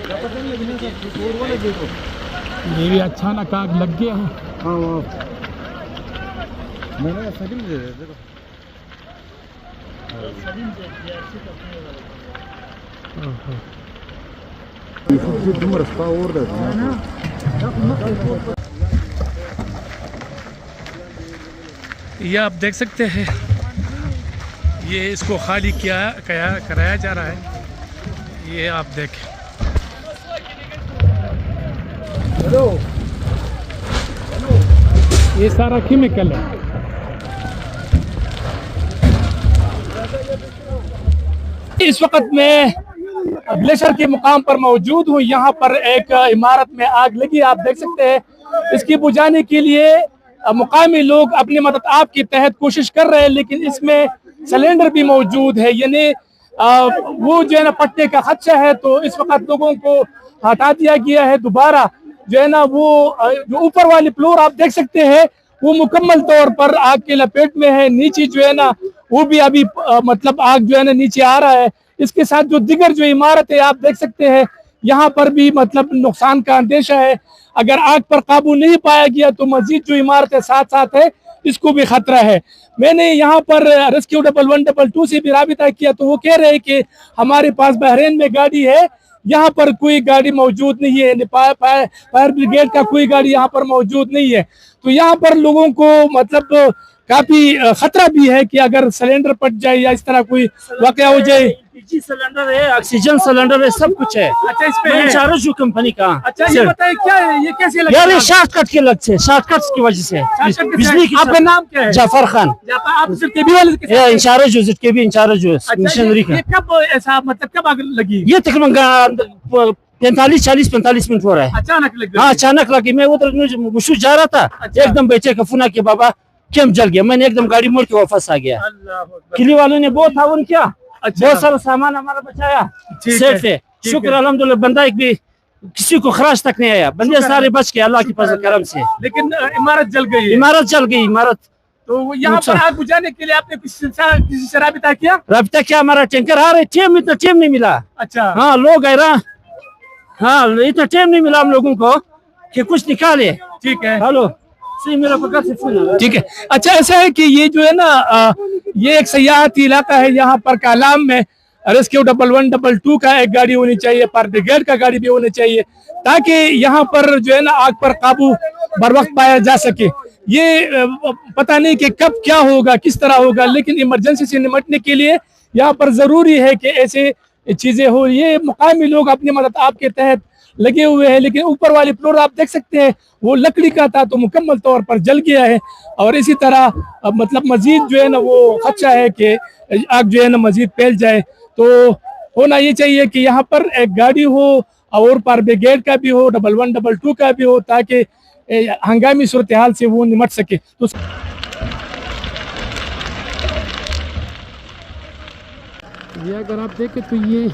ये भी अचानक आग लग गया है। ये आप देख सकते हैं, ये इसको खाली कराया जा रहा है। ये आप देखें, ये सारा केमिकल है। इस वक्त मैं ग्लेशियर के मुकाम पर मौजूद हूँ। यहाँ पर एक इमारत में आग लगी, आप देख सकते हैं। इसकी बुझाने के लिए मुकामी लोग अपनी मदद आप के तहत कोशिश कर रहे हैं, लेकिन इसमें सिलेंडर भी मौजूद है, यानी वो जो है ना पट्टे का खदशा है। तो इस वक्त लोगों को हटा दिया गया है। दोबारा जो है ना वो जो ऊपर वाली फ्लोर आप देख सकते हैं वो मुकम्मल तौर पर आग के लपेट में है। नीचे जो है ना वो भी अभी मतलब आग जो है ना नीचे आ रहा है। इसके साथ जो दिगर जो इमारत है आप देख सकते हैं, यहाँ पर भी मतलब नुकसान का अंदेशा है। अगर आग पर काबू नहीं पाया गया तो मजीद जो इमारतें साथ साथ है इसको भी खतरा है। मैंने यहाँ पर रेस्क्यू 112 से भी राबिता किया तो वो कह रहे हैं कि हमारे पास बहरीन में गाड़ी है, यहाँ पर कोई गाड़ी मौजूद नहीं है। फायर ब्रिगेड का कोई गाड़ी यहाँ पर मौजूद नहीं है। तो यहाँ पर लोगों को मतलब काफी खतरा भी है कि अगर सिलेंडर फट जाए या इस तरह कोई वाकया हो जाए। एलपीजी सिलेंडर है, ऑक्सीजन सिलेंडर है, सब कुछ है। अच्छा, इसमें इंचार्ज जो कंपनी का। अच्छा, ये बताइए क्या है, ये कैसे लगा? यार शॉर्टकट के लग से, शॉर्टकट की वजह से बिजली की। आपका नाम क्या है? जाफर खान। आप ZKB वाले के साथ? इंचार्ज जो ZKB इंचार्ज जो मिशनरी का। ये कब ऐसा मतलब कब आग लगी? ये तकरीबन 45 मिनट हो रहा है। अचानक लगी? हाँ अचानक लगी। मैं उधर मुशू जा रहा था, एकदम बेचे कफूना के बाबा कैंप जल गया। मैंने एकदम गाड़ी मोड़ के वापस आ गया। किले वालों ने बहुत ताउन किया, बहुत सारा सामान हमारा बचाया। सेफ है, शुक्र अल्हम्दुलिल्लाह। बंदा एक भी किसी को खराश तक नहीं आया, बंदे सारे बच के अल्लाह की फजल करम से। लेकिन इमारत जल गई। इमारत जल गई। इमारत तो यहाँ पर आग बुझाने के लिए आपने किसी से राबिता किया? राबिता क्या, हमारा टैंकर आ रहे, इतना टाइम नहीं मिला। अच्छा, हाँ लोग आए रहा, हाँ इतना टाइम नहीं मिला हम लोगों को कि कुछ निकाले। ठीक है, हेलो मेरा पकड़ से फोन। ठीक है। अच्छा, ऐसा है कि ये जो है ना ये एक सयाहती इलाका है। यहाँ पर कालाम में रेस्क्यू 112 का एक गाड़ी होनी चाहिए, फायर ब्रिगेड का गाड़ी भी होनी चाहिए, ताकि यहाँ पर जो है ना आग पर काबू बर वक्त पाया जा सके। ये पता नहीं कि कब क्या होगा, किस तरह होगा, लेकिन इमरजेंसी से निपटने के लिए यहाँ पर जरूरी है कि ऐसे चीजें हो। ये मुकामी लोग अपनी मदद आपके तहत लगे हुए हैं, लेकिन ऊपर वाली फ्लोर आप देख सकते हैं वो लकड़ी का था तो मुकम्मल तौर पर जल गया है। और इसी तरह मतलब मजीद जो है ना वो खदशा है कि आग जो है ना मजीद फैल जाए। तो होना ये चाहिए कि यहाँ पर एक गाड़ी हो और फायर ब्रिगेड का भी हो, 112 का भी हो, ताकि हंगामी सूरत हाल से वो निमट सके। तो ये अगर आप देखें तो ये